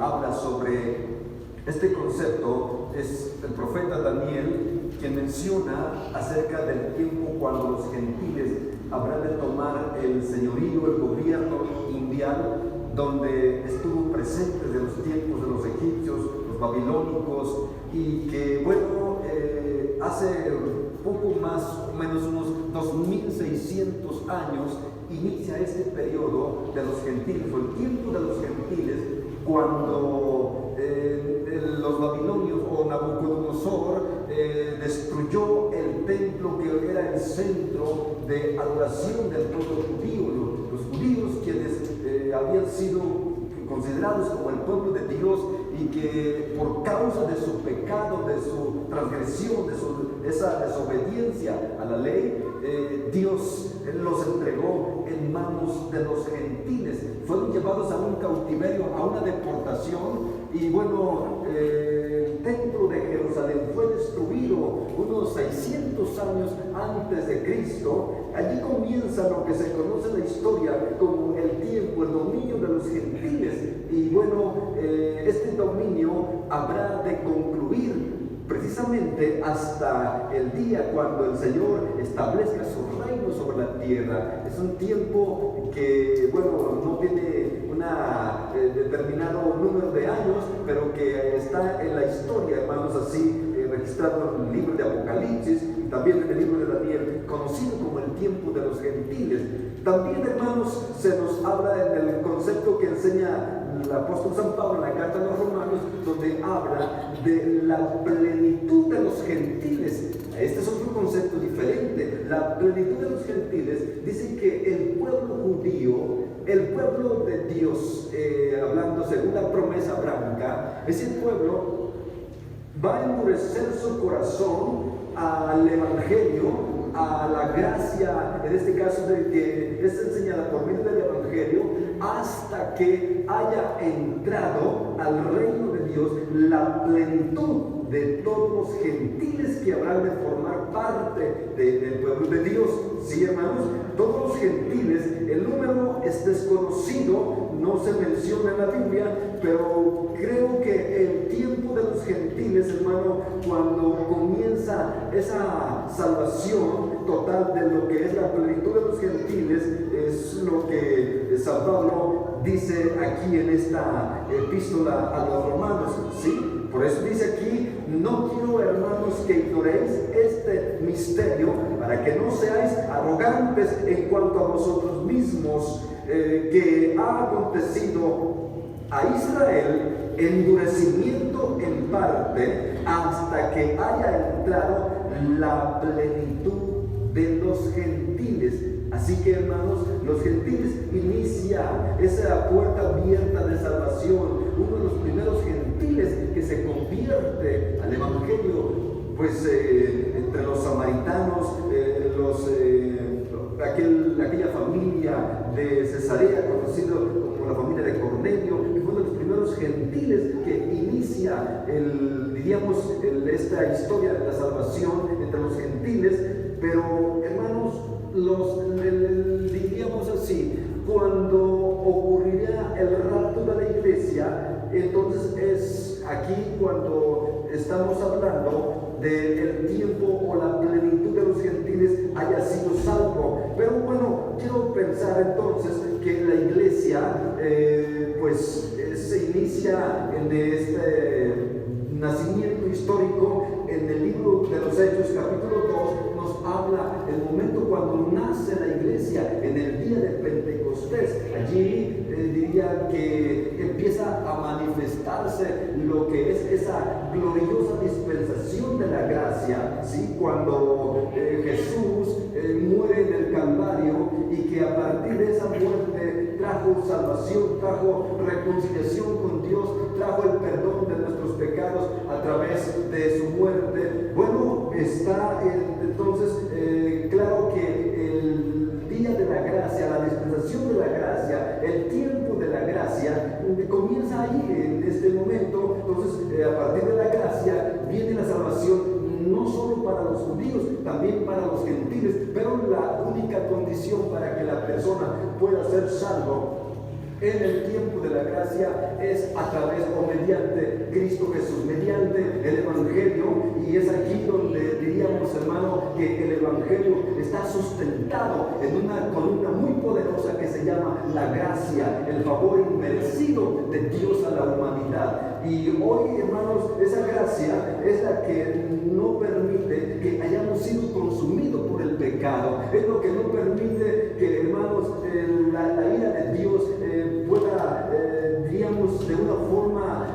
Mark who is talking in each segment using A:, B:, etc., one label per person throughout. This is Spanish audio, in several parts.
A: habla sobre este concepto es el profeta Daniel, quien menciona acerca del tiempo cuando los gentiles habrán de tomar el señorío, el gobierno mundial, donde estuvo presente desde los tiempos de los egipcios, los babilónicos, y que bueno, hace poco más o menos unos 2600 años inicia este periodo de los gentiles, o el tiempo de los gentiles, cuando los babilonios o Nabucodonosor destruyó el templo que era el centro de adoración del pueblo judío. Los judíos, quienes habían sido considerados como el pueblo de Dios, y que por causa de su pecado, de su transgresión, de esa desobediencia a la ley, Dios los entregó en manos de los gentiles. Fueron llevados a un cautiverio, a una deportación, y bueno, el templo de Jerusalén fue destruido unos 600 años antes de Cristo. Allí comienza lo que se conoce en la historia como el tiempo, el dominio de los gentiles. Y bueno, este dominio habrá de concluir precisamente hasta el día cuando el Señor establezca su reino sobre la tierra. Es un tiempo que, bueno, no tiene un determinado número de años, pero que está en la historia, hermanos, así registrado en el libro de Apocalipsis y también en el libro de Daniel, conocido como el tiempo de los gentiles. También, hermanos, se nos habla en el concepto que enseña el apóstol San Pablo en la carta a los Romanos, donde habla de la plenitud de los gentiles. Este es otro concepto diferente. La plenitud de los gentiles dice que el pueblo judío, el pueblo de Dios, hablando según la promesa abrahámica, ese pueblo va a endurecer su corazón al evangelio, a la gracia, en este caso de que es enseñada por medio del evangelio, hasta que haya entrado al reino de Dios la plenitud de todos los gentiles que habrán de formar parte del pueblo de Dios. Sí, hermanos, todos los gentiles, el número es desconocido, no se menciona en la Biblia, pero creo que el tiempo de los gentiles, hermano, cuando comienza esa salvación total de lo que es la plenitud de los gentiles, es lo que San Pablo dice aquí en esta epístola a los romanos, ¿sí? Por eso dice aquí: no quiero, hermanos, que ignoréis este misterio, para que no seáis arrogantes en cuanto a vosotros mismos, que ha acontecido a Israel endurecimiento en parte, hasta que haya entrado la plenitud de los gentiles. Así que, hermanos, los gentiles inicia esa puerta abierta de salvación. Uno de los primeros gentiles que se convierte al evangelio, pues entre los samaritanos, aquella familia de Cesarea, conocido como la familia de Cornelio, que fue uno de los primeros gentiles que inicia esta historia de la salvación entre los gentiles. Pero, hermanos, diríamos así, cuando ocurrirá el rapto de la iglesia, entonces es aquí cuando estamos hablando del tiempo o la plenitud de los gentiles haya sido salvo. Pero bueno, quiero pensar entonces que la iglesia se inicia en este nacimiento histórico. En el libro de los Hechos, capítulo 2, nos habla el momento cuando nace la iglesia, en el día de Pentecostés. Allí diría que empieza a manifestarse lo que es esa gloriosa dispensación de la gracia, ¿sí? Cuando Jesús muere en el Calvario, y que a partir de esa muerte trajo salvación, trajo reconciliación con Dios, trajo el perdón de nuestros pecados a través de su muerte. Bueno, está entonces claro que el día de la gracia, la dispensación de la gracia, el tiempo de la gracia comienza ahí, en este momento. Entonces, a partir de la gracia viene la salvación, no solo para los judíos, también para los gentiles. Pero la única condición para que la persona pueda ser salvo en el tiempo de la gracia es a través Cristo Jesús, mediante el Evangelio. Y es aquí donde diríamos, hermano, que el Evangelio está sustentado en una columna muy poderosa que se llama la gracia, el favor inmerecido de Dios a la humanidad. Y hoy, hermanos, esa gracia es la que no permite que hayamos sido consumidos por el pecado. Es lo que no permite que, hermanos, la ira de Dios pueda, diríamos, de una forma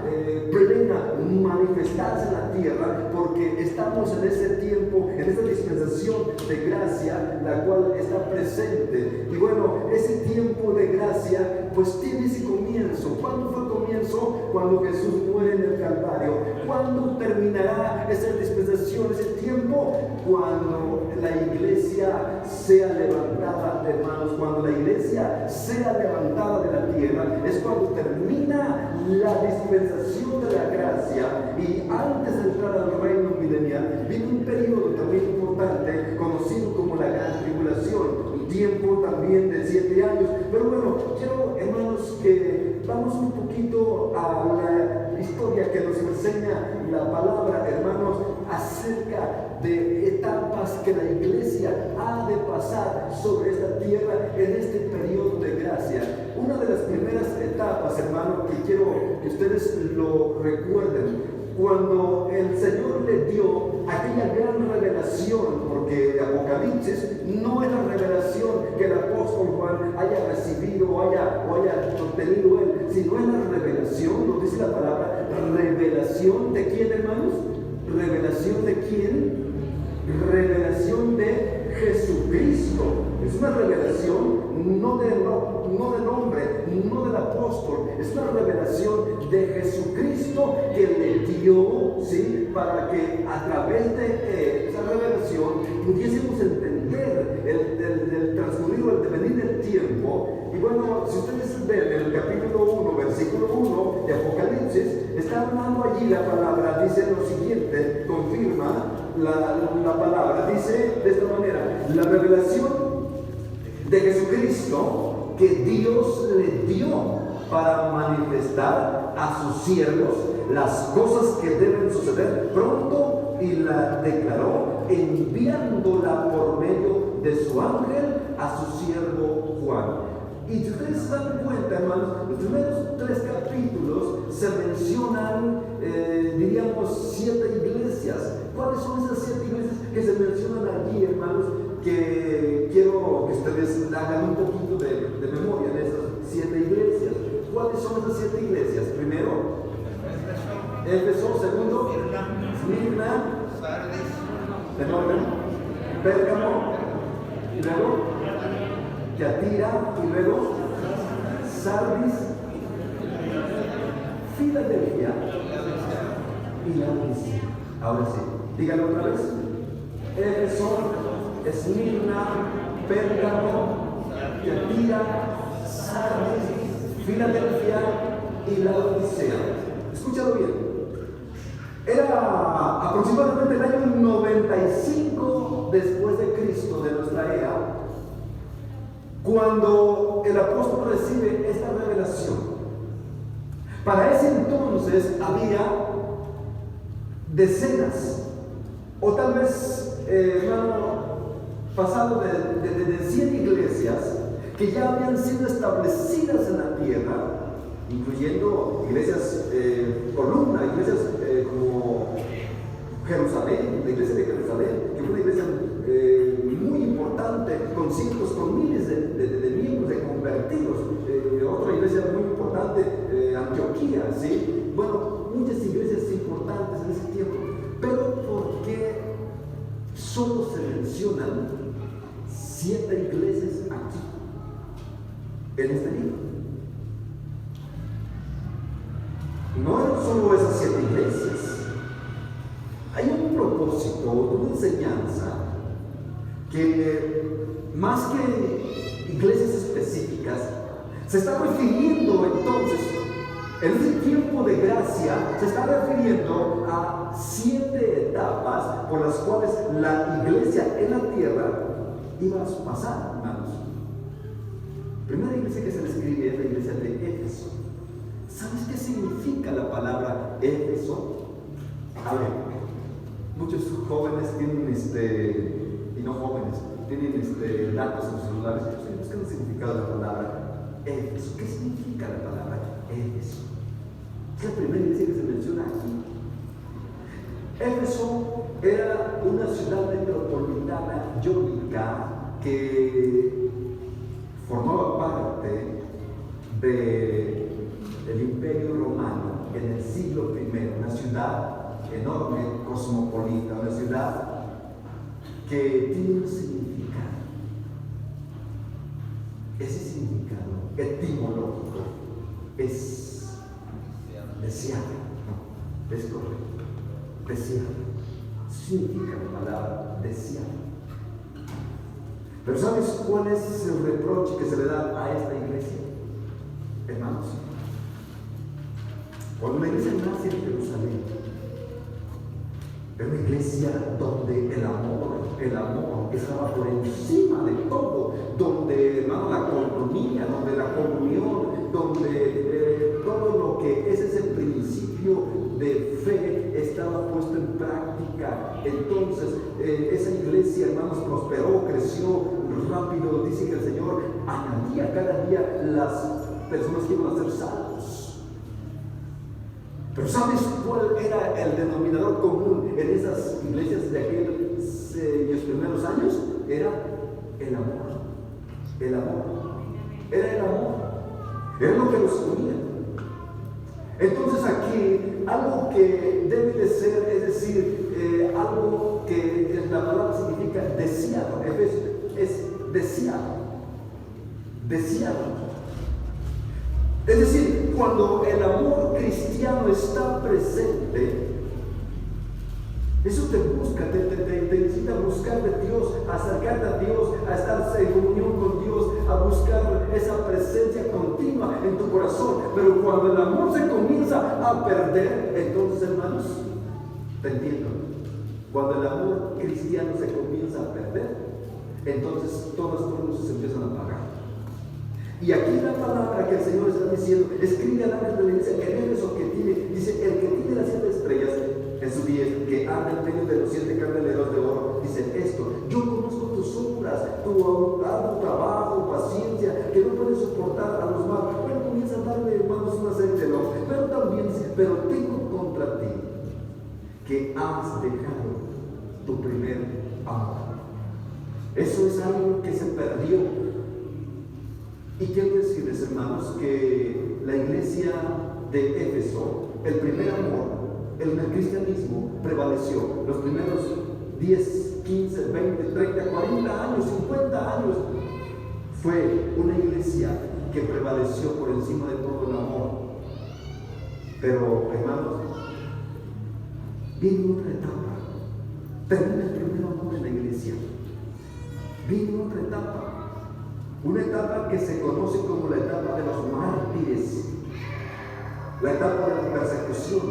A: plena manifestarse en la tierra, porque estamos en ese tiempo, en esa dispensación de gracia, la cual está presente. Y bueno, ese tiempo de gracia pues tiene ese comienzo. ¿Cuándo fue el comienzo? Cuando Jesús muere en el Calvario. ¿Cuándo terminará esa dispensación, ese tiempo? Cuando la iglesia sea levantada, hermanos. Cuando la iglesia sea levantada de la tierra, es cuando termina la dispensación de la gracia. Y antes de entrar al reino milenial, viene un periodo también importante, conocido como la Gran Tribulación, un tiempo también de 7 años. Pero bueno, quiero, hermanos, que vamos un poquito a la historia que nos enseña la palabra, hermanos, acerca de etapas que la iglesia ha de pasar sobre esta tierra en este periodo de gracia. Una de las primeras etapas, hermanos, que quiero que ustedes lo recuerden, cuando el Señor le dio aquella gran revelación, porque Apocalipsis no es la revelación que el apóstol Juan haya recibido o haya obtenido él, sino es la revelación, nos dice la palabra, revelación de quién, hermanos, revelación de quién, revelación de Jesucristo. Es una revelación no del hombre, no del apóstol, es una revelación de Jesucristo que le dio, ¿sí?, para que a través de esa revelación pudiésemos entender el transcurrido, el devenir del tiempo. Y bueno, si ustedes ven en el capítulo 1, versículo 1 de Apocalipsis, está hablando allí la palabra, dice lo siguiente, confirma la palabra, dice de esta manera: la revelación de Jesucristo que Dios le dio para manifestar a sus siervos las cosas que deben suceder pronto, y la declaró enviándola por medio de su ángel a su siervo Juan. Y si ustedes se dan cuenta, hermanos, los primeros 3 capítulos se mencionan, diríamos, 7 iglesias. ¿Cuáles son esas 7 iglesias que se mencionan allí, hermanos? Que quiero que ustedes hagan un poquito de memoria de esas 7 iglesias. ¿Cuáles son esas 7 iglesias? Primero, Éfeso. Segundo, Esmirna, Pérgamo, y luego Tiatira, y luego Sardis, Filadelfia y Laodicea. Ahora sí, díganlo otra vez: Éfeso, Esmirna, Pérgamo, Tiatira, Sardis, Filadelfia y Laodicea. Escúchalo bien. Era aproximadamente el año 95 después de Cristo, de nuestra era, cuando el apóstol recibe esta revelación. Para ese entonces había decenas, o tal vez, hermano, pasado de 100 iglesias que ya habían sido establecidas en la tierra, incluyendo iglesias columna, iglesias como Jerusalén, la iglesia de Jerusalén, que fue una iglesia muy importante, con cientos, con miles de miembros, de convertidos. Otra iglesia muy importante, Antioquía, ¿sí? Bueno, muchas iglesias importantes en ese tiempo. Pero ¿por qué solo se mencionan 7 iglesias aquí, en este libro? No eran solo esas 7 iglesias. Hay un propósito, una enseñanza que, más que iglesias específicas, se está refiriendo entonces, en ese tiempo de gracia, se está refiriendo a 7 etapas por las cuales la iglesia en la tierra iba a pasar, hermanos. La primera iglesia que se le escribe es la iglesia de Éfeso. ¿Sabes qué significa la palabra Éfeso? Éfeso, a ver, muchos jóvenes tienen y no jóvenes, tienen datos en sus celulares. Buscan el significado de la palabra Éfeso. ¿Qué significa la palabra Éfeso? Es la primera iglesia que se menciona aquí. Éfeso era una ciudad metropolitana jónica que formaba parte del Imperio Romano en el siglo I, una ciudad enorme, cosmopolita, una ciudad que tiene un significado. Ese significado etimológico es deseado, no, es correcto, deseado. Significa la palabra deseado. Pero ¿sabes cuál es el reproche que se le da a esta iglesia? Hermanos, cuando la iglesia nace en Jerusalén, era una iglesia donde el amor estaba por encima de todo, donde, hermano, la coinonía, donde la comunión, donde todo lo que es ese principio de fe estaba puesto en práctica. Entonces, esa iglesia, hermanos, prosperó, creció rápido. Dice que el Señor añadía cada día las personas que iban a ser salvos. Pero ¿sabes cuál era el denominador común en esas iglesias de aquellos primeros años? Era el amor. El amor. Era el amor. Era lo que los unía. Entonces aquí, algo que debe de ser, es decir, algo que en la palabra significa deseado. Es deseado. Deseado. Es decir, cuando el amor cristiano está presente, eso te busca, te incita a buscar de Dios, a acercarte a Dios, a estar en comunión con Dios, a buscar esa presencia continua en tu corazón. Pero cuando el amor se comienza a perder, entonces, hermanos, te entiendo. Cuando el amor cristiano se comienza a perder, entonces todas las luces se empiezan a apagar. Y aquí la palabra que el Señor está diciendo, escribe al ángel de la iglesia en Éfeso que tiene, dice, el que tiene las 7 estrellas en su diestra, que anda en medio de los 7 candeleros de oro, dice esto: yo conozco tus obras, tu arduo trabajo, paciencia, que no puedes soportar a los malos. Bueno, comienza a darle, hermanos, una serie de nombres, pero también dice, pero tengo contra ti que has dejado tu primer amor. Eso es algo que se perdió. Y quiero decirles, hermanos, que la iglesia de Éfeso, el primer amor, el cristianismo prevaleció. Los primeros 10, 15, 20, 30, 40 años, 50 años, fue una iglesia que prevaleció por encima de todo el amor. Pero, hermanos, viene otra etapa. Termina el primer amor en la iglesia. Viene otra etapa. Una etapa que se conoce como la etapa de los mártires, la etapa de la persecución.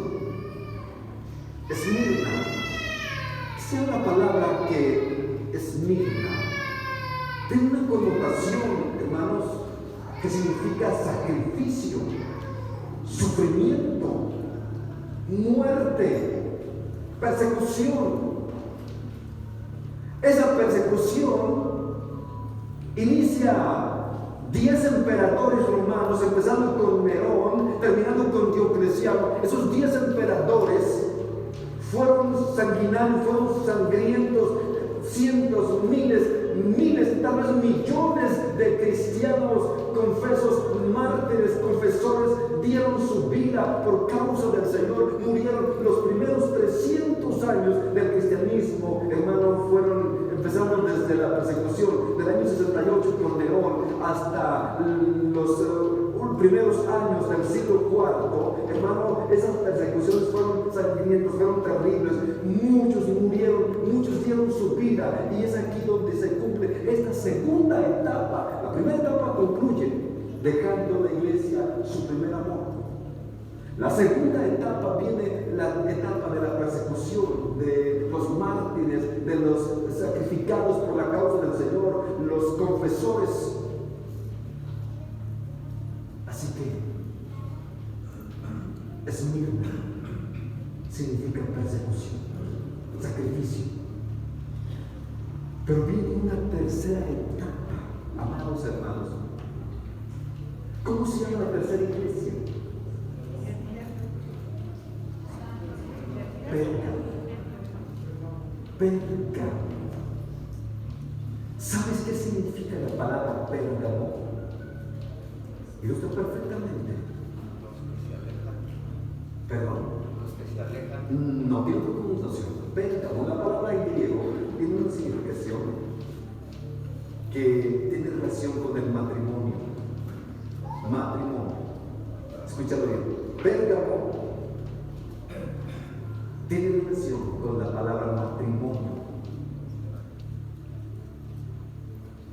A: Esmirna, sea una palabra que esmirna, tiene una connotación, hermanos, que significa sacrificio, sufrimiento, muerte, persecución. Esa persecución inicia 10 emperadores romanos, empezando con Nerón, terminando con Diocleciano. Esos 10 emperadores fueron sanguinarios, fueron sangrientos. Cientos, miles, tal vez millones de cristianos, confesos, mártires, confesores, dieron su vida por causa del Señor. Murieron. Los primeros 300 años del cristianismo, hermano, empezaron desde la persecución del año 68 con Nerón hasta los primeros años del siglo IV. Hermano, esas persecuciones fueron sangrientas, fueron terribles. Muchos murieron, muchos dieron su vida, y es aquí donde se cumple esta segunda etapa. La primera etapa concluye dejando la iglesia su primer amor. La segunda etapa viene la etapa de la persecución, de los mártires, de los sacrificados por la causa del Señor, los confesores. Así que Esmirna significa persecución, sacrificio. Pero viene una tercera etapa, amados hermanos. ¿Cómo se llama la tercera iglesia? Pérgamo. ¿Sabes qué significa la palabra Pérgamo? Ilustra perfectamente. ¿Perdón? No tiene otra connotación. Pérgamo, la palabra en griego, tiene una significación que tiene relación con el matrimonio. Matrimonio. Escúchalo bien. Pérgamo tiene relación con la palabra matrimonio.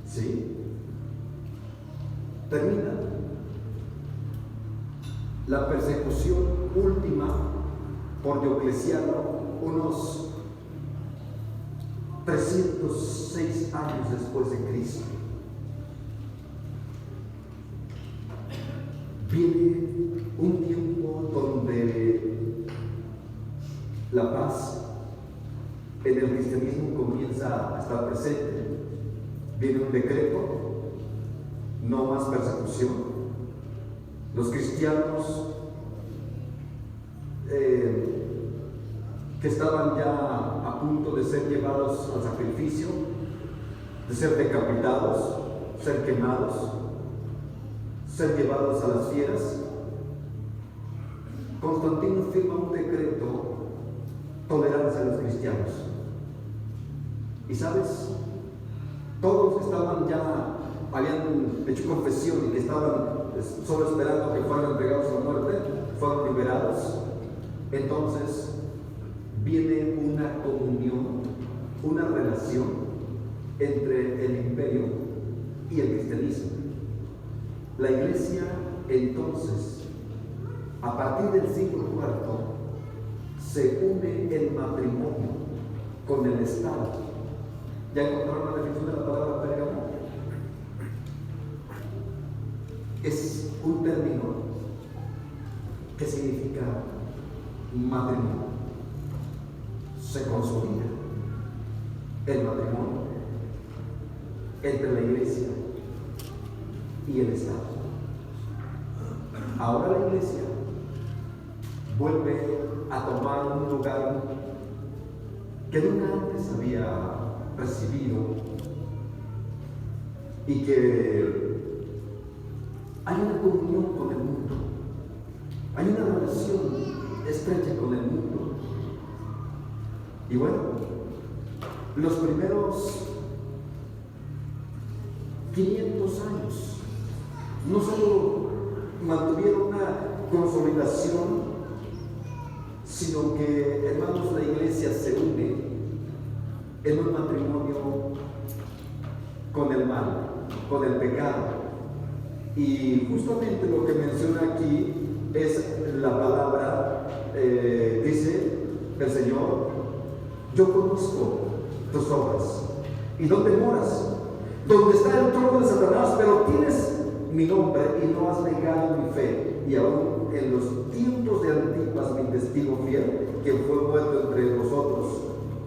A: ¿Sí? Termina la persecución última por Diocleciano unos 306 años después de Cristo. Viene un tiempo donde la paz en el cristianismo comienza a estar presente. Viene un decreto, no más persecución. Los cristianos que estaban ya a punto de ser llevados al sacrificio, de ser decapitados, ser quemados, ser llevados a las fieras, Constantino firma un decreto tolerante a los cristianos. Y sabes, todos los que estaban ya, habían hecho confesión y que estaban solo esperando que fueran entregados a la muerte, fueron liberados. Entonces viene una comunión, una relación entre el imperio y el cristianismo. La iglesia entonces, a partir del siglo IV, se une en matrimonio con el Estado. ¿Ya encontraron la definición de la palabra Pérgamo? Es un término que significa matrimonio. Se consolida el matrimonio entre la iglesia y el Estado. Ahora la iglesia vuelve a tomar un lugar que nunca antes había recibido, y que hay una comunión con el mundo, hay una relación estrecha con el mundo. Y bueno, los primeros 500 años no solo mantuvieron una consolidación, sino que, hermanos, la iglesia se une en un matrimonio con el mal, con el pecado. Y justamente lo que menciona aquí es la palabra, dice el Señor: yo conozco tus obras y dónde moras, donde está el trono de Satanás, pero tienes mi nombre y no has negado mi fe, y aún en los tiempos de Antipas, mi testigo fiel, que fue muerto entre vosotros,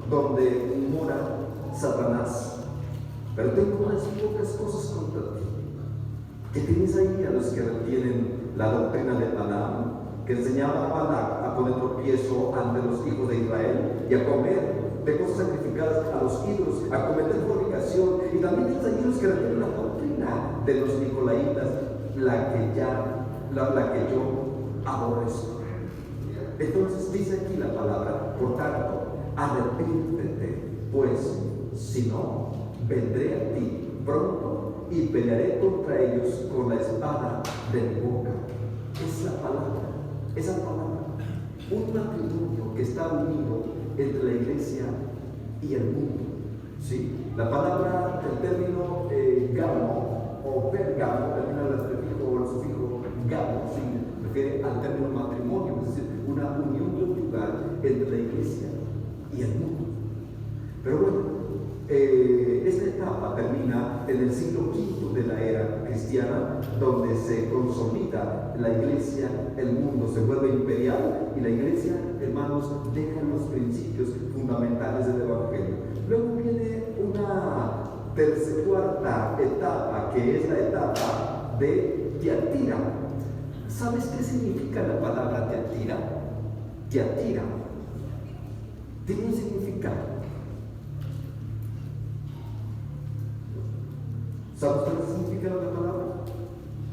A: donde mora Satanás. Pero tengo unas pocas cosas contra ti, que tienes ahí a los que retienen la doctrina de Balaam, que enseñaba a Balac a poner tropiezo ante los hijos de Israel y a comer de cosas sacrificadas a los ídolos, a cometer fornicación. Y también tienes ahí los que retienen la doctrina de los nicolaitas, la que yo aborrezco. Entonces dice aquí la palabra: por tanto, arrepíntete, pues si no, vendré a ti pronto y pelearé contra ellos con la espada de mi boca. Es la palabra, esa palabra, un matrimonio que está unido entre la iglesia y el mundo. ¿Sí? La palabra, el término gamo o pergamo, termina el prefijo o el sufijo gamo, ¿sí? Refiere al término matrimonio, es decir, una unión conyugal entre la iglesia y el mundo. Pero bueno, Esta etapa termina en el siglo V de la era cristiana, donde se consolida la iglesia, el mundo se vuelve imperial y la iglesia, hermanos, deja los principios fundamentales del evangelio. Luego viene una cuarta etapa, que es la etapa de Tiatira. ¿Sabes qué significa la palabra Tiatira? Tiatira tiene un significado. ¿Sabes qué es el significado de la palabra?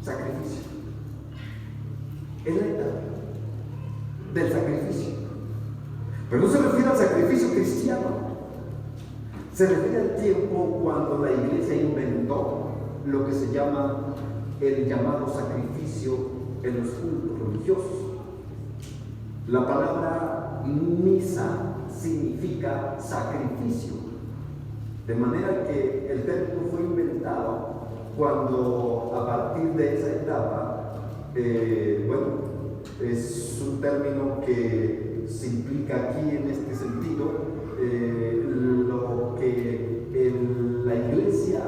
A: Sacrificio. Es la etapa del sacrificio. Pero no se refiere al sacrificio cristiano. Se refiere al tiempo cuando la iglesia inventó lo que se llama el llamado sacrificio en los cultos religiosos. La palabra misa significa sacrificio. De manera que el término fue inventado cuando, a partir de esa etapa, es un término que se implica aquí en este sentido, lo que la iglesia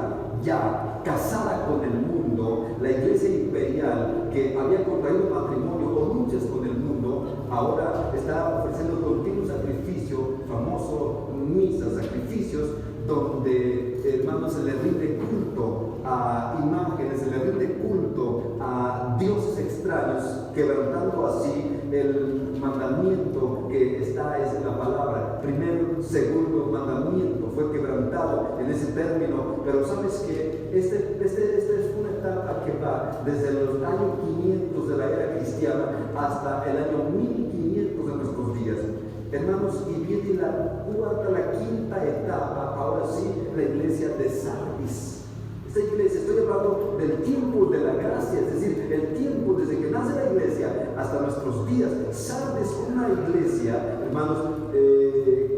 A: ya casada con el mundo, la iglesia imperial que había contraído matrimonio o nupcias con el mundo, ahora está ofreciendo continuo sacrificio, famoso misa, sacrificios, donde, hermanos, se le rinde culto a imágenes, se le rinde culto a dioses extraños, quebrantando así el mandamiento que está es la palabra. Primero, segundo mandamiento fue quebrantado en ese término, pero sabes que esta es una etapa que va desde los años 500 de la era cristiana hasta el año 1500 de nuestros días. Hermanos, y viene la quinta etapa, ahora sí, la iglesia de Sardis. Esta iglesia, estoy hablando del tiempo de la gracia, es decir, el tiempo desde que nace la iglesia hasta nuestros días. Sardis, una iglesia, hermanos,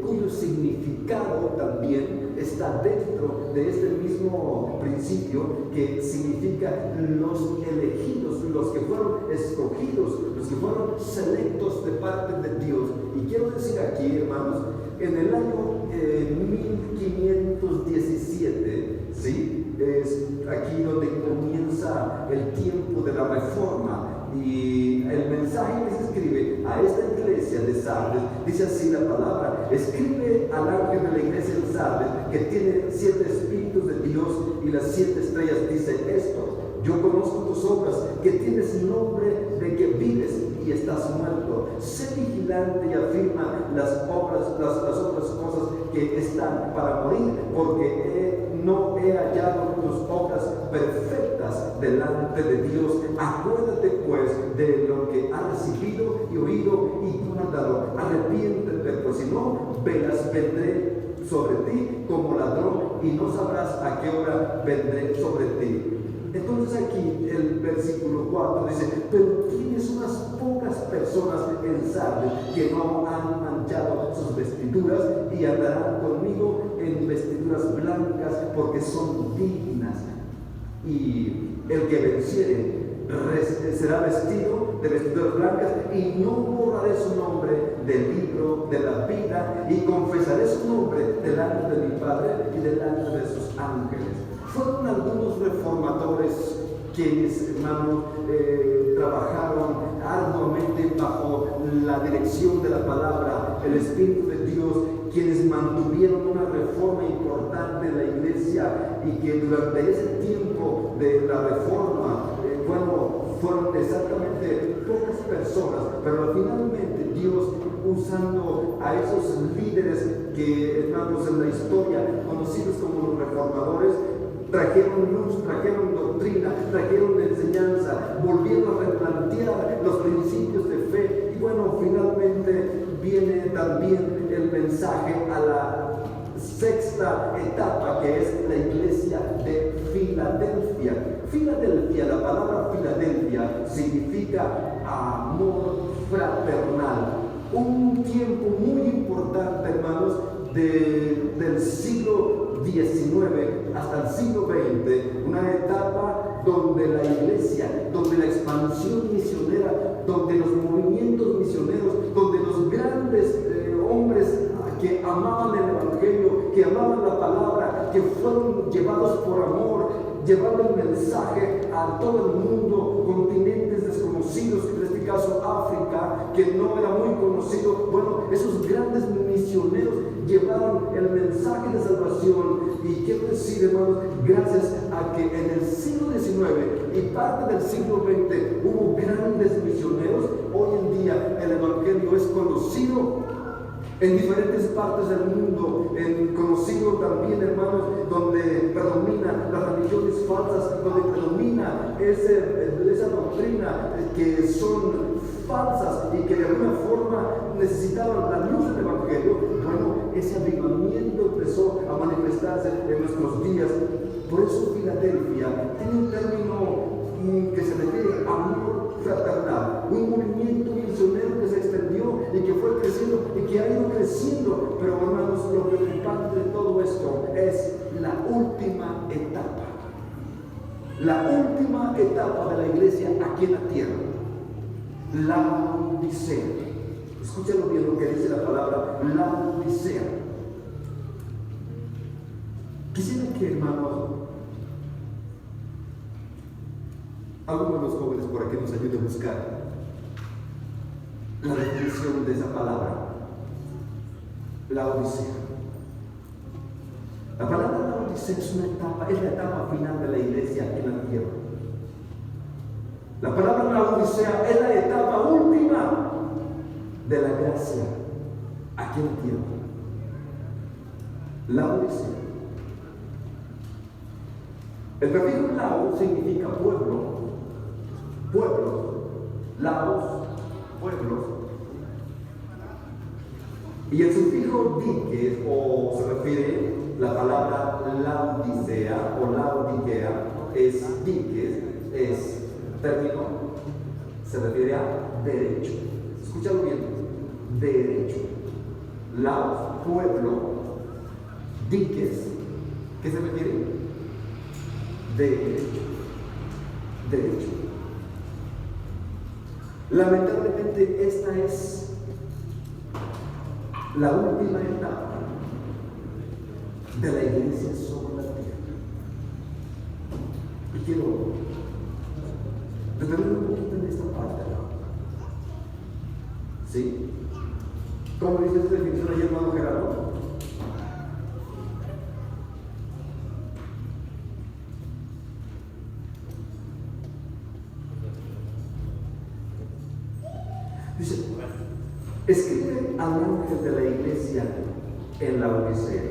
A: cuyo significado también está dentro de este mismo principio, que significa los elegidos, los que fueron escogidos, los que fueron selectos de parte de Dios. Y quiero decir aquí, hermanos, en el año 1517, ¿sí? Es aquí donde comienza el tiempo de la reforma. Y el mensaje que se escribe a esta iglesia de Sardes, dice así la palabra: escribe al ángel de la iglesia de Sardes, que tiene 7 espíritus de Dios y las 7 estrellas, dice esto: yo conozco tus obras, que tienes nombre de que vives y estás muerto. Sé vigilante y afirma las otras cosas que están para morir, porque no he hallado tus obras perfectas delante de Dios. Acuérdate pues de lo que has recibido y oído y guárdalo. Arrepiéntete, pues si no, vendré sobre ti como ladrón y no sabrás a qué hora vendré sobre ti. Entonces aquí el versículo 4 dice: pero tienes unas pocas personas en Sardes que no han manchado sus vestiduras y andarán conmigo en vestiduras blancas, porque son dignas. Y el que venciere será vestido de vestiduras blancas, y no borraré su nombre del libro de la vida, y confesaré su nombre delante de mi Padre y delante de sus ángeles. Fueron algunos reformadores quienes, hermanos, trabajaron arduamente bajo la dirección de la palabra, el Espíritu de Dios, quienes mantuvieron una reforma importante en la iglesia, y que durante ese tiempo de la reforma, fueron exactamente pocas personas, pero finalmente Dios, usando a esos líderes que, hermanos, en la historia conocidos como los reformadores, trajeron luz, trajeron doctrina, trajeron enseñanza, volvieron a replantear los principios de fe. Y finalmente viene también el mensaje a la sexta etapa, que es la iglesia de Filadelfia. Filadelfia, la palabra Filadelfia significa amor fraternal. Un tiempo muy importante, hermanos, del siglo XIX hasta el siglo XX, una etapa donde la iglesia, donde la expansión misionera, donde los movimientos misioneros, donde los grandes hombres que amaban el evangelio, que amaban la palabra, que fueron llevados por amor, llevando el mensaje a todo el mundo, continentes desconocidos, en este caso África, que no era muy conocido. Bueno, esos grandes misioneros llevaron el mensaje de salvación. Y quiero decir, hermanos, gracias a que en el siglo XIX y parte del siglo XX hubo grandes misioneros, hoy en día el Evangelio es conocido en diferentes partes del mundo, conocido también, hermanos, donde predomina las religiones falsas, donde predomina esa doctrina que son falsas y que de alguna forma necesitaban la luz del Evangelio. Bueno, ese avivamiento empezó a manifestarse en nuestros días. Por eso Filadelfia tiene un término que se refiere a amor fraternal, un movimiento misionero que se extendió y que fue creciendo y que ha ido creciendo. Pero hermanos, lo preocupante de todo esto es la última etapa. La última etapa de la iglesia aquí en la tierra, la Odisea. Escúchalo bien lo que dice la palabra, la Odisea. Quisiera que, hermanos, algunos de los jóvenes por aquí nos ayuden a buscar la definición de esa palabra, la Odisea. La palabra la Odisea es una etapa, es la etapa final de la iglesia aquí en la tierra. La palabra la Odisea es la etapa última de la gracia aquí en la tierra. La Odisea. El prefijo lao significa pueblo, pueblos, laos, pueblos. Y el sufijo diques, o se refiere la palabra laodicea o laodiquea, es diques, es término, se refiere a derecho. Escúchalo bien, derecho. Laos, pueblo, diques, ¿qué se refiere? Derecho. Derecho. Lamentablemente esta es la última etapa de la iglesia sobre la tierra. Y quiero detenerme un poquito en esta parte, ¿no? ¿Sí? ¿Cómo dice esta definición ayer, hermano Gerardo? Dice, escribe al ángel de la iglesia en la Odisea.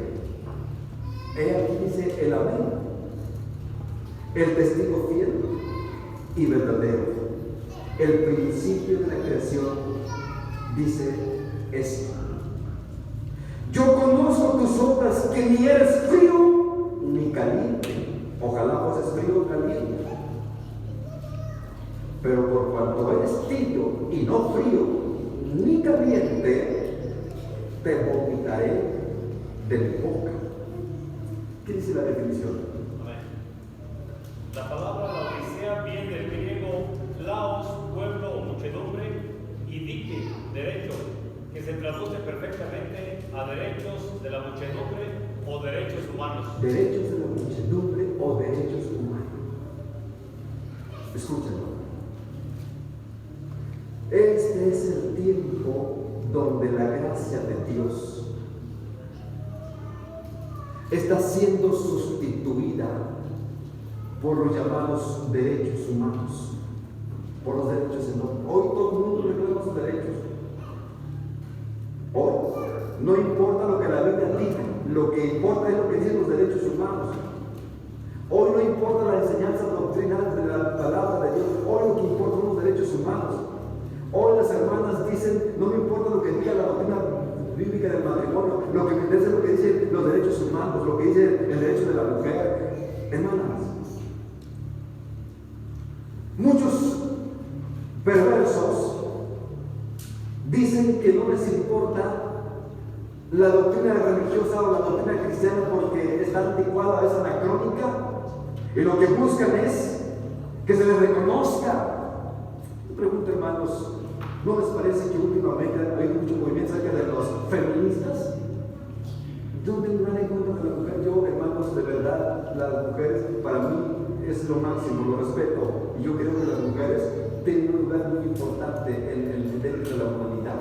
A: Ella aquí dice el amén, el testigo fiel y verdadero, el principio de la creación, dice esto: yo conozco tus obras, que ni eres frío ni caliente. Ojalá fueses frío o caliente. Pero por cuanto eres tibio y no frío ni caliente, te vomitaré de mi boca. ¿Qué dice la definición?
B: Amén. La palabra laodicea viene del griego laos, pueblo o muchedumbre, y dique, derecho, que se traduce perfectamente a derechos de la muchedumbre o derechos humanos.
A: Derechos de la muchedumbre o derechos humanos. Escúchenlo. Este es el tiempo donde la gracia de Dios está siendo sustituida por los llamados derechos humanos, por los derechos en hombre. Hoy todo el mundo reclama sus derechos. Hoy no importa lo que la Biblia diga, lo que importa es lo que dicen los derechos humanos. Hoy no importa la enseñanza doctrinal de la palabra de Dios, hoy lo que importa son los derechos humanos. Hoy las hermanas dicen, no me importa lo que diga la doctrina bíblica del matrimonio, lo que me interesa es lo que dicen los derechos humanos, lo que dice el derecho de la mujer. Hermanas, muchos perversos dicen que no les importa la doctrina religiosa o la doctrina cristiana porque está anticuada, es anacrónica, y lo que buscan es que se les reconozca. Me pregunto, hermanos, ¿no les parece que últimamente hay mucho movimiento acerca de los feministas? ¿Dónde van a encontrar mujeres, para mí es lo máximo, lo respeto, y yo creo que las mujeres tienen un lugar muy importante dentro de la humanidad.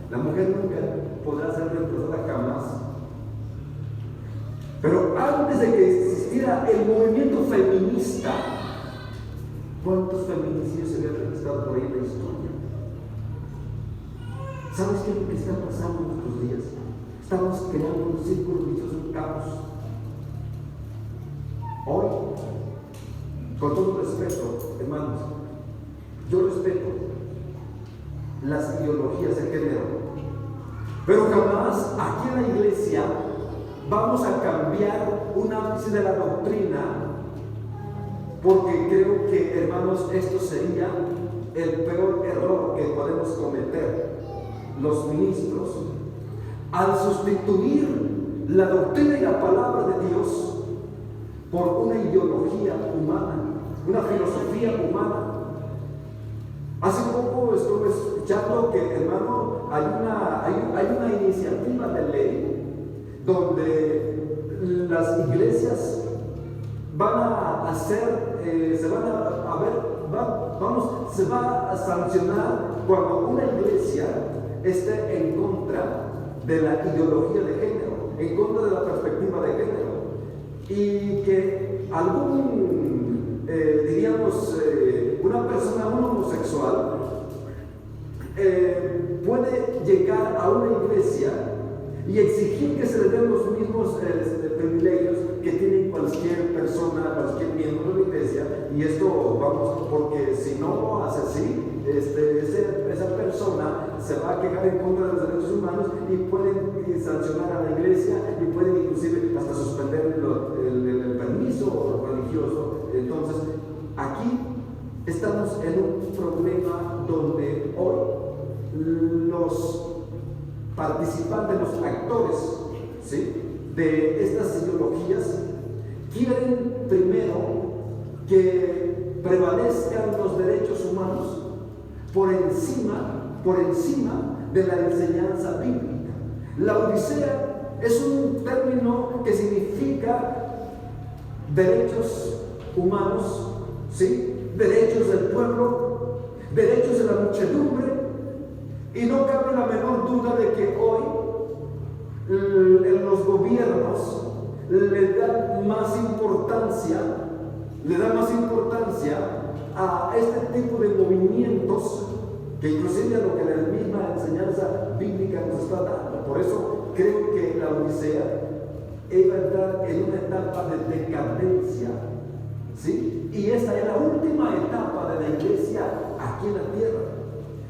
A: La mujer nunca podrá ser reemplazada jamás. Pero antes de que existiera el movimiento feminista, ¿cuántos feminicidios se habían registrado por ahí en la historia? ¿Sabes qué es lo que está pasando en nuestros días? Estamos creando un círculo vicioso, un caos. Hoy, con todo respeto, hermanos, yo respeto las ideologías de género, pero jamás aquí en la iglesia vamos a cambiar un ápice de la doctrina, porque creo que, hermanos, esto sería el peor error que podemos cometer los ministros al sustituir la doctrina y la palabra de Dios por una ideología humana, una filosofía humana. Hace poco estuve escuchando que, hermano, hay una iniciativa de ley donde las iglesias van a hacer, se va a sancionar cuando una iglesia esté en contra de la ideología de género, en contra de la perspectiva de género, y que algún, una persona, un homosexual, puede llegar a una iglesia y exigir que se le den los mismos privilegios que tienen cualquier persona, cualquier miembro de la iglesia. Y esto, vamos, porque si no lo hace así, esa persona se va a quejar en contra de los derechos humanos y pueden sancionar a la iglesia y pueden inclusive hasta suspender el permiso religioso. Entonces, aquí estamos en un problema donde hoy los participantes, los actores, ¿sí?, de estas ideologías quieren primero que prevalezcan los derechos humanos por encima de la enseñanza bíblica. La Odisea es un término que significa derechos humanos, ¿sí?, derechos del pueblo, derechos de la muchedumbre. Y no cabe la menor duda de que hoy los gobiernos le dan más importancia a este tipo de movimientos que inclusive a lo que la misma enseñanza bíblica nos está dando. Por eso creo que la Odisea iba a entrar en una etapa de decadencia, ¿sí? Y esta es la última etapa de la iglesia aquí en la tierra.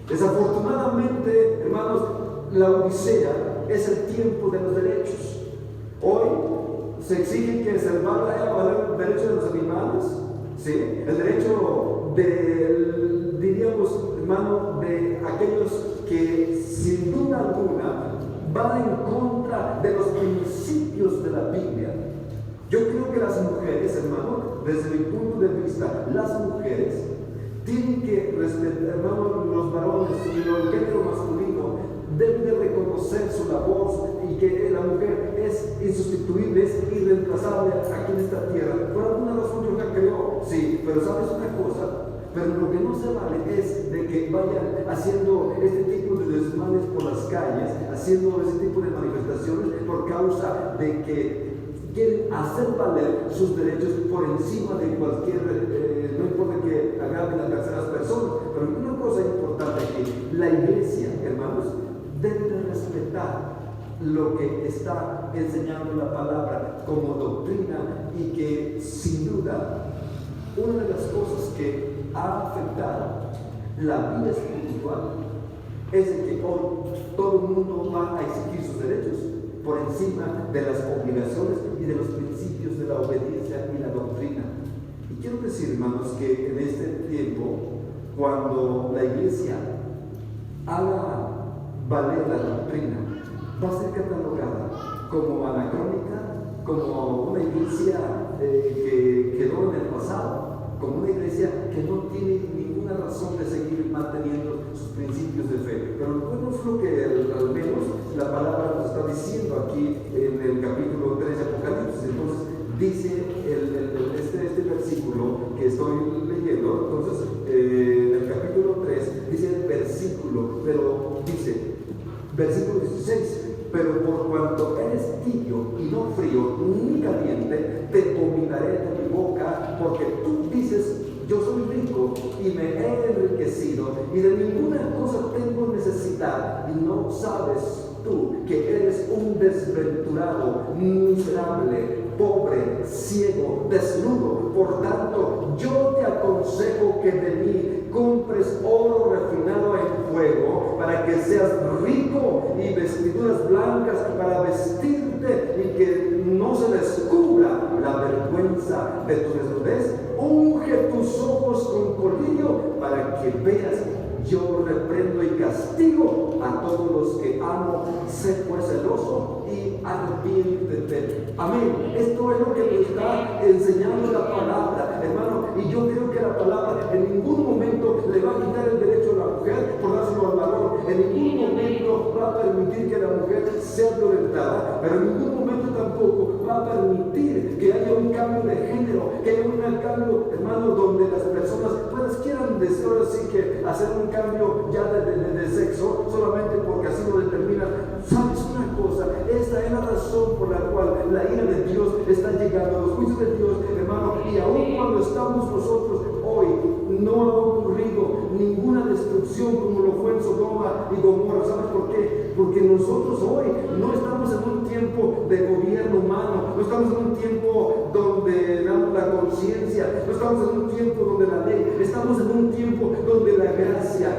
A: Desafortunadamente, hermanos, la Odisea es el tiempo de los derechos. Hoy se exige que se valga el derecho de los animales, ¿sí?, el derecho hermano, de aquellos que sin duda alguna van en contra de los principios de la Biblia. Yo creo que las mujeres, hermano, desde mi punto de vista, las mujeres tienen que respetar, hermano, los varones y el género masculino deben de reconocer su labor y que la mujer es insustituible, es irreemplazable aquí en esta tierra. Por alguna razón yo la creo, sí, pero ¿sabes una cosa? Pero lo que no se vale es de que vayan haciendo este tipo de desmanes por las calles, haciendo ese tipo de manifestaciones por causa de que quieren hacer valer sus derechos por encima de cualquier, no importa que agraven a terceras personas. Pero una cosa importante aquí, la iglesia, hermanos, debe de respetar lo que está enseñando la palabra como doctrina, y que sin duda una de las cosas que ha afectado la vida espiritual es de que hoy todo el mundo va a exigir sus derechos por encima de las obligaciones y de los principios de la obediencia y la doctrina. Y quiero decir, hermanos, que en este tiempo, cuando la iglesia haga valer la doctrina, va a ser catalogada como anacrónica, como una iglesia que quedó en el pasado, como una iglesia que no tiene ninguna razón de seguir manteniendo sus principios de fe. Pero bueno, es lo que al menos la palabra nos está diciendo aquí en el capítulo 3 de Apocalipsis. Entonces dice el versículo que estoy leyendo. Entonces, en el capítulo 3 dice el versículo, pero dice, versículo 16, pero por cuanto eres tibio y no frío ni caliente, te vomitaré de mi boca, porque tú dices, yo soy rico y me he enriquecido y de ninguna cosa tengo necesidad, y no sabes tú que eres un desventurado, miserable, pobre, ciego, desnudo. Por tanto, yo te aconsejo que de mí compres oro refinado en fuego, para que seas rico, y vestiduras blancas para vestirte, y que no se descubra la vergüenza de tu desnudez. Unge tus ojos con colirio para que veas. Yo reprendo y castigo a todos los que amo. Sé pues celoso y arrepiéntete. Amén. Esto es lo que nos está enseñando la palabra, hermano. Y yo creo que la palabra en ningún momento le va a quitar el derecho a la mujer por dárselo al varón. En ningún momento va a permitir que la mujer sea violentada, pero en ningún momento tampoco va a permitir que haya un cambio de género, que haya un cambio, hermano, donde las personas pues quieran decir ahora sí que hacer un cambio ya de sexo solamente porque así lo determinan. ¿Sabes una cosa? Esta es la razón por la cual la ira de Dios está llegando, los juicios de Dios, hermano. Y aun cuando estamos nosotros hoy, no ha ocurrido ninguna destrucción como lo fue en Sodoma y Gomorra. ¿Sabes por qué? Porque nosotros hoy no estamos en un tiempo de gobierno humano, no estamos en un tiempo donde damos la conciencia, no estamos en un tiempo donde la ley, estamos en un tiempo donde la gracia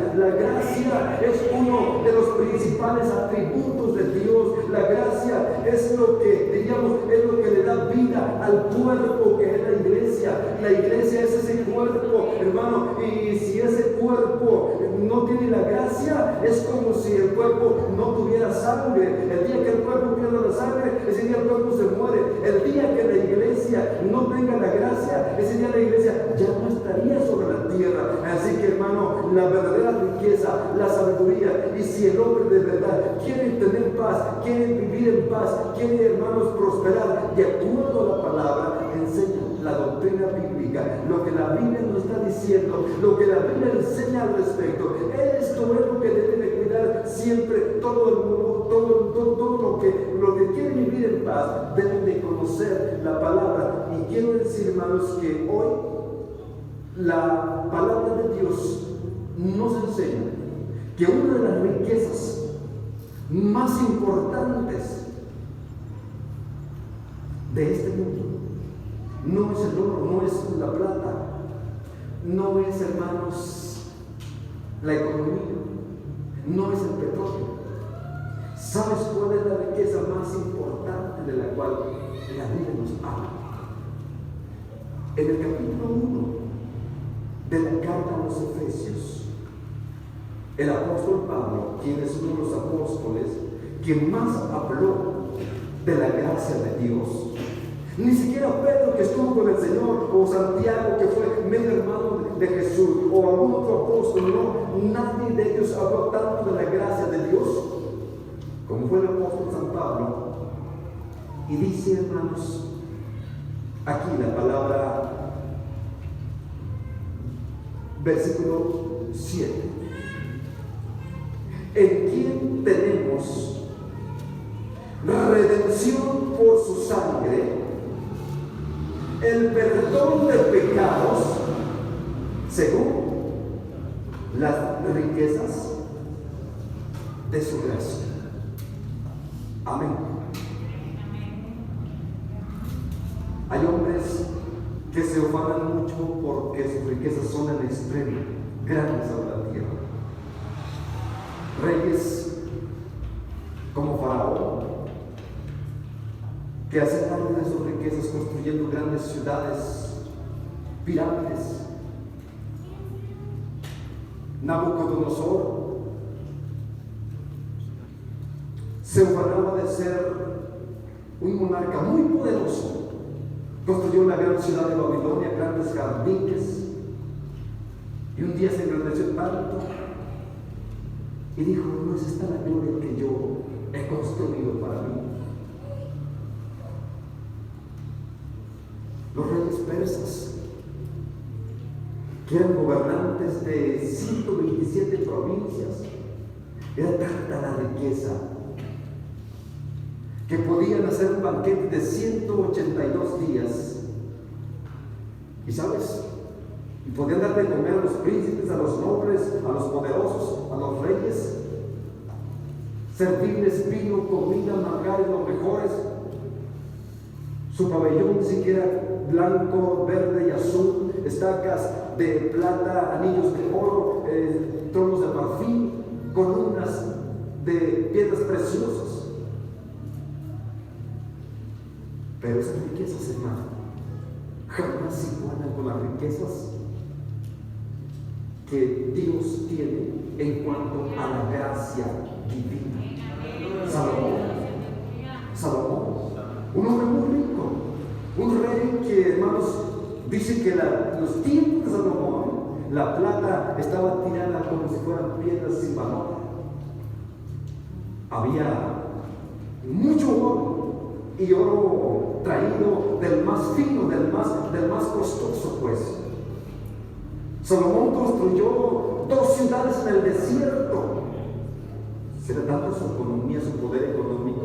A: es uno de los principales atributos de Dios. La gracia es lo que, diríamos, es lo que le da vida al cuerpo que es la iglesia. La iglesia es ese cuerpo, hermano, y si ese cuerpo no tiene la gracia, es como si el cuerpo no tuviera sangre. El día que el cuerpo pierde la sangre, ese día el cuerpo se muere. El día que la iglesia no tenga la gracia, ese día la iglesia ya no estaría sobre la tierra. Así que, hermano, la verdadera riqueza, la sabiduría, y si el hombre de verdad quiere tener paz, quiere vivir en paz, quiere, hermanos, prosperar, de acuerdo a la palabra, enseña la doctrina bíblica, lo que la Biblia nos está diciendo, lo que la Biblia enseña al respecto. Esto es lo que debe de cuidar siempre todo el mundo, todo lo que quiere vivir en paz, deben de conocer la palabra. Y quiero decir, hermanos, que hoy la palabra de Dios nos enseña que una de las riquezas más importantes de este mundo no es el oro, no es la plata, no es, hermanos, la economía, no es el petróleo. ¿Sabes cuál es la riqueza más importante de la cual la Biblia nos habla? En el capítulo 1 de la carta a los Efesios, el apóstol Pablo, quien es uno de los apóstoles que más habló de la gracia de Dios. Ni siquiera Pedro, que estuvo con el Señor, o Santiago, que fue medio hermano de Jesús, o algún otro apóstol, no, nadie de ellos habló tanto de la gracia de Dios como fue el apóstol San Pablo. Y dice, hermanos, aquí la palabra, versículo 7, en quien tenemos redención por su sangre, el perdón de pecados según las riquezas de su gracia. Amén. Hay hombres que se ufanan mucho porque sus riquezas son en extremo grandes sobre la tierra. Reyes como Faraón, que hacen parte de sus riquezas construyendo grandes ciudades, pirámides. Nabucodonosor se ufanaba de ser un monarca muy poderoso. Construyó una gran ciudad de Babilonia, grandes jardines, y un día se engrandeció tanto y dijo: no es esta la gloria que yo he construido para mí. Los reyes persas que eran gobernantes de 127 provincias. Era tanta la riqueza que podían hacer un banquete de 182 días. ¿Y sabes? Y podían dar de comer a los príncipes, a los nobles, a los poderosos, a los reyes, servirles vino, comida, manjares, los mejores. Su pabellón ni siquiera blanco, verde y azul, estacas de plata, anillos de oro, tronos de marfil, columnas de piedras preciosas. Pero esas riquezas, hermano, jamás se igualan con las riquezas que Dios tiene en cuanto a la gracia divina. Salomón, un hombre muy rico, un rey que, hermanos, dice que los tiempos de Salomón, la plata estaba tirada como si fueran piedras sin valor. Había mucho oro, y oro traído del más fino, del más costoso, pues. Salomón construyó 2 ciudades en el desierto. ¿Será tanta su economía, su poder económico?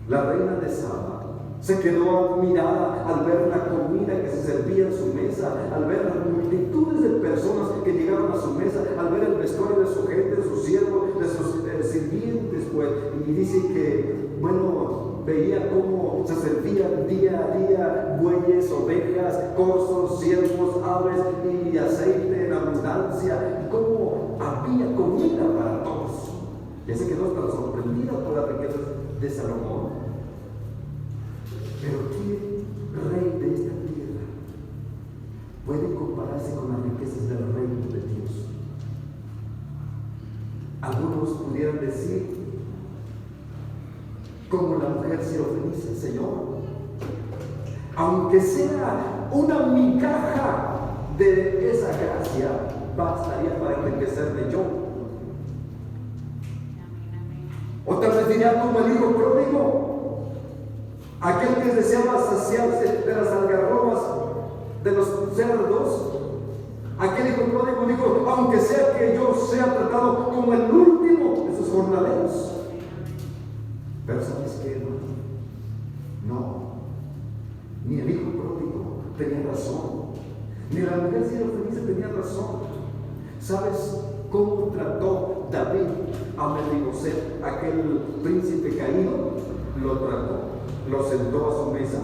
A: La reina de Saba se quedó admirada al ver la comida que se servía en su mesa, al ver las multitudes de personas que llegaron a su mesa, al ver el vestuario de su gente, de sus siervos, de sus sirvientes, pues. Y dice que, bueno, veía cómo se servían día a día bueyes, ovejas, corzos, ciervos, aves y aceite en abundancia, y cómo había comida para todos. Ya se quedó tan sorprendida por las riquezas de Salomón. Pero ¿qué rey de esta tierra puede compararse con las riquezas del reino de Dios? Algunos pudieran decir, como la mujer sirofenicia: Señor, aunque sea una migaja de esa gracia, bastaría para enriquecerme yo. O tal vez diría como el hijo pródigo, aquel que deseaba saciarse de las algarrobas de los cerdos. Aquel hijo pródigo dijo: aunque sea que yo sea tratado como el último de sus jornaleros. Pero ¿sabes qué, hermano? No, ni el hijo pródigo tenía razón, ni la mujer sirofenicia tenía razón. ¿Sabes cómo trató David a Mefiboset, aquel príncipe caído? Lo trató, lo sentó a su mesa,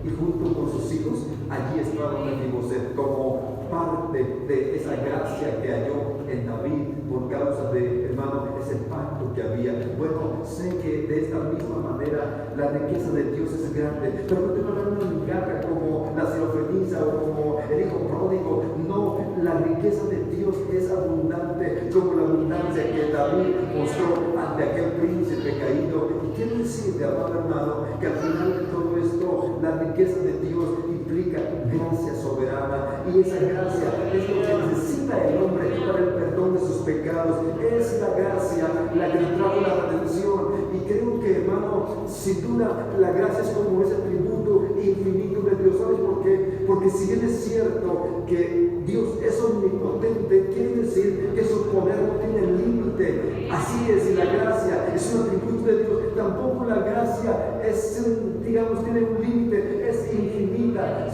A: y junto con sus hijos allí estaba Mefiboset, como parte de esa gracia que halló en David por causa de, hermano, ese pacto que había. Bueno, sé que de esta misma manera la riqueza de Dios es grande, pero no te va a dar una migaja como la sirofenicia o como el hijo pródigo. No, la riqueza de Dios es abundante, como la abundancia que David mostró ante aquel príncipe caído. Y quiero decirte, amado hermano, que al final de todo esto, la riqueza de Dios implica gracia soberana, y esa gracia es lo que necesita el hombre para el perdón de sus pecados. Es la gracia la que trajo la redención. Y creo que, hermano, sin duda la gracia es como ese tributo infinito de Dios. ¿Sabes por qué? Porque si bien es cierto que Dios es omnipotente, quiere decir que su poder no tiene límite. Así es, y la gracia es un atributo de Dios. Tampoco la gracia es, digamos, tiene un límite, es infinita.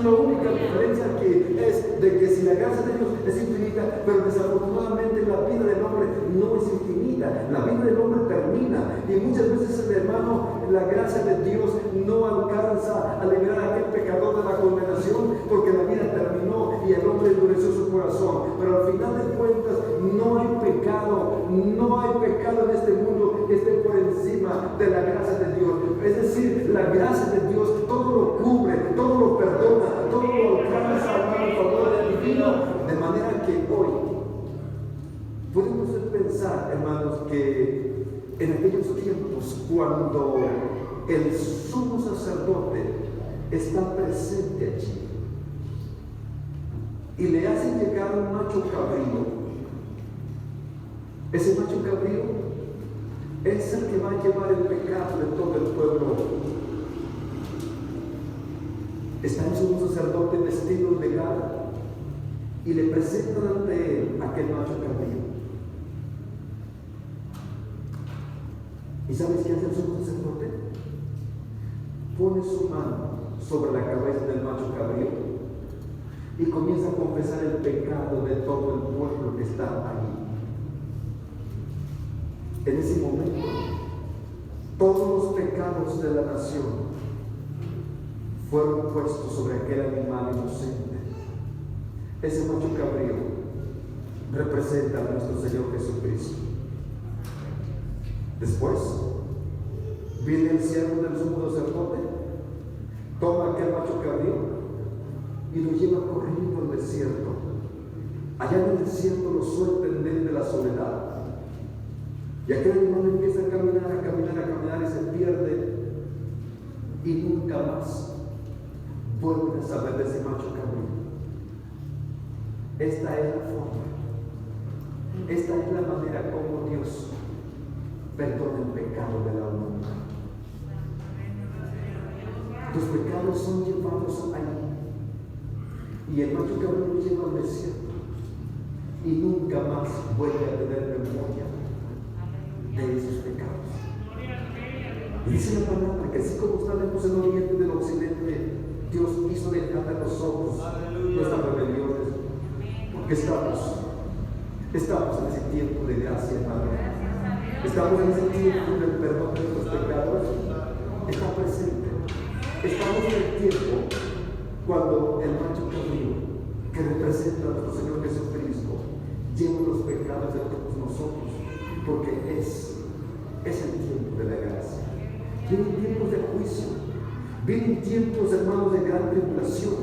A: La única diferencia aquí es de que si la gracia de Dios es infinita, pero desafortunadamente la vida del hombre no es infinita. La vida del hombre termina, y muchas veces, hermano, la gracia de Dios no alcanza a liberar a aquel pecador de la condenación, porque la vida terminó y el hombre endureció su corazón. Pero al final de cuentas no hay pecado en este mundo que esté por encima de la gracia de Dios. Es decir, la gracia de Dios todo lo cubre, todo lo perdona, todo lo alcanza, hermano, el favor del divino. De manera que hoy podemos pensar, hermanos, que en aquellos tiempos, cuando el sumo sacerdote está presente allí y le hacen llegar un macho cabrío, ese macho cabrío es el que va a llevar el pecado de todo el pueblo. Está el sumo sacerdote vestido de gala, y le presentan ante él aquel macho cabrío. ¿Y sabes qué hace el sumo sacerdote? Pone su mano sobre la cabeza del macho cabrío y comienza a confesar el pecado de todo el pueblo que está ahí. En ese momento, todos los pecados de la nación fueron puestos sobre aquel animal inocente. Ese macho cabrío representa a nuestro Señor Jesucristo. Después viene el siervo del sumo sacerdote, toma aquel macho cabrío y lo lleva corriendo al desierto. Allá en el desierto lo suelta en medio de la soledad. Y aquel animal empieza a caminar y se pierde. Y nunca más vuelven a saber de ese macho cabrío. Esta es la forma. Esta es la manera como Dios perdona el pecado de la humanidad. Tus pecados son llevados ahí. Y el macho cabrío lo lleva al desierto. Y nunca más vuelve a tener memoria de esos pecados. Y dice la palabra que así como estamos en el oriente y del occidente, Dios hizo dejar de nosotros nuestras rebeliones, porque estamos en ese tiempo de gracia, hermano. Estamos en ese tiempo del perdón de nuestros pecados. Está presente. Estamos en el tiempo cuando el macho cabrío, que representa a nuestro Señor Jesucristo, lleva los pecados de todos nosotros, porque es el tiempo de la gracia. Vienen tiempos de juicio, vienen tiempos, hermanos, de gran tribulación,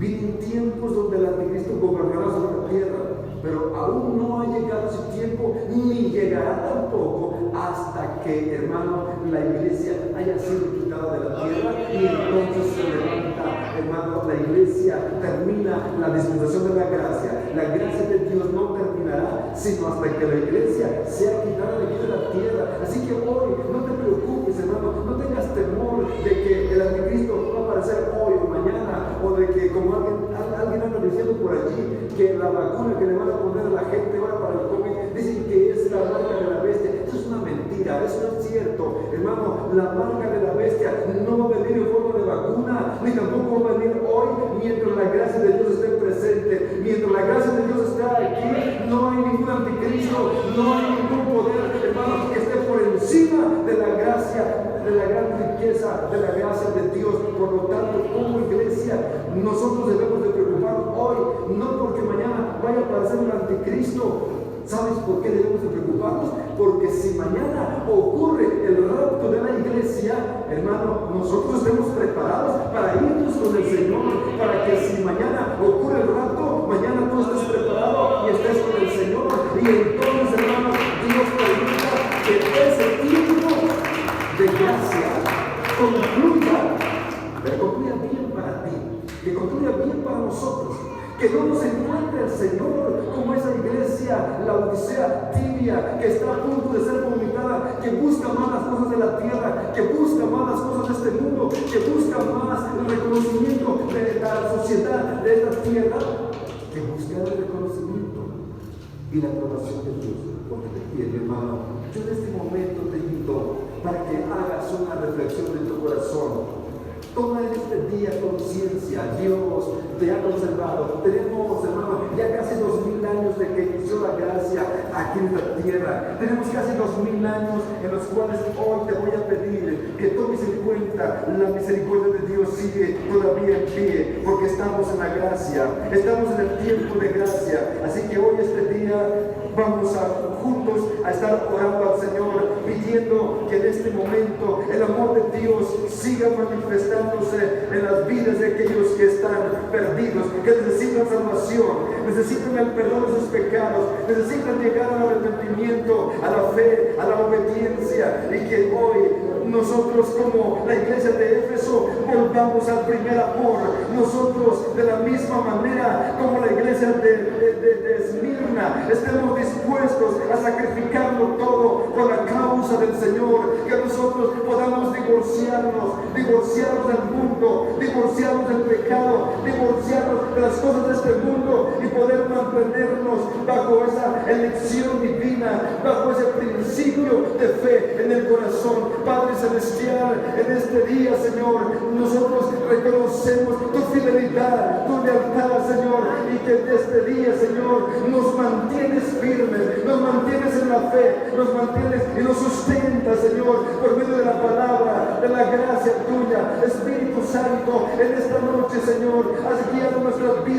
A: vienen tiempos donde el anticristo gobernará sobre la tierra, pero aún no ha llegado ese tiempo, ni llegará tampoco hasta que, hermano, la iglesia haya sido quitada de la tierra y entonces se levanta, hermano, la iglesia termina la dispensación de la gracia. La gracia de Dios no terminará sino hasta que la iglesia sea quitada de aquí de la tierra. Así que hoy no te preocupes, hermano, no tengas temor de que el anticristo va a aparecer hoy o mañana, o de que, como alguien anda diciendo por allí, que la vacuna que le van a poner a la gente ahora para el COVID, dicen que es la marca de la bestia. Eso es una mentira, eso no es cierto, hermano. La marca de la bestia no va a venir en forma de vacuna, ni tampoco va a venir hoy mientras la gracia de Dios esté presente. Mientras la gracia de Dios está aquí, no hay ningún anticristo, no hay ningún poder, hermano, que esté por encima de la gracia, de la gran riqueza, de la gracia de Dios. Por lo tanto, como iglesia, nosotros debemos de preocuparnos hoy, no porque mañana vaya a aparecer un anticristo. ¿Sabes por qué debemos de preocuparnos? Porque si mañana ocurre el rapto de la iglesia, hermano, nosotros estemos preparados para irnos con el Señor, para que si mañana ocurre el rapto, mañana tú estés preparado y estés con el Señor. Y entonces, hermano, Dios permita que ese tiempo de gracia concluya, pero concluya bien para ti, que concluya bien para nosotros. Que no nos encuentre el Señor como esa iglesia, la Odisea tibia, que está a punto de ser vomitada, que busca más las cosas de la tierra, que busca más las cosas de este mundo, que busca más el reconocimiento de la sociedad de esta tierra, que busca el reconocimiento y la aprobación de Dios. ¿Por qué te quiere, hermano? Yo en este momento te invito para que hagas una reflexión en tu corazón. Toma en este día conciencia. Dios te ha conservado. Tenemos, hermano, ya casi 2000 años de que inició la gracia aquí en la tierra. Tenemos casi 2000 años en los cuales hoy te voy a pedir que tomes en cuenta la misericordia de Dios sigue todavía en pie, porque estamos en la gracia, estamos en el tiempo de gracia. Así que hoy, este día, vamos juntos a estar orando al Señor, pidiendo que en este momento el amor de Dios siga manifestándose en las vidas de aquellos que están perdidos, que necesitan salvación, necesitan el perdón de sus pecados, necesitan llegar al arrepentimiento, a la fe, a la obediencia, y que hoy nosotros, como la iglesia de Éfeso, volvamos al primer amor. Nosotros, de la misma manera como la iglesia de Esmirna, estemos dispuestos a sacrificarlo todo por la causa del Señor. Que nosotros podamos divorciarnos del mundo, divorciarnos del pecado, divorciarnos de las cosas de este mundo y poder mantenernos bajo esa elección divina, bajo ese principio de fe en el corazón. Padre Celestial, en este día, Señor, nosotros reconocemos tu fidelidad, tu lealtad, Señor, y que en este día, Señor, nos mantienes firmes, nos mantienes en la fe, nos mantienes y nos sustentas, Señor, por medio de la palabra, de la gracia tuya. Espíritu Santo, en esta noche, Señor, has guiado nuestras vidas.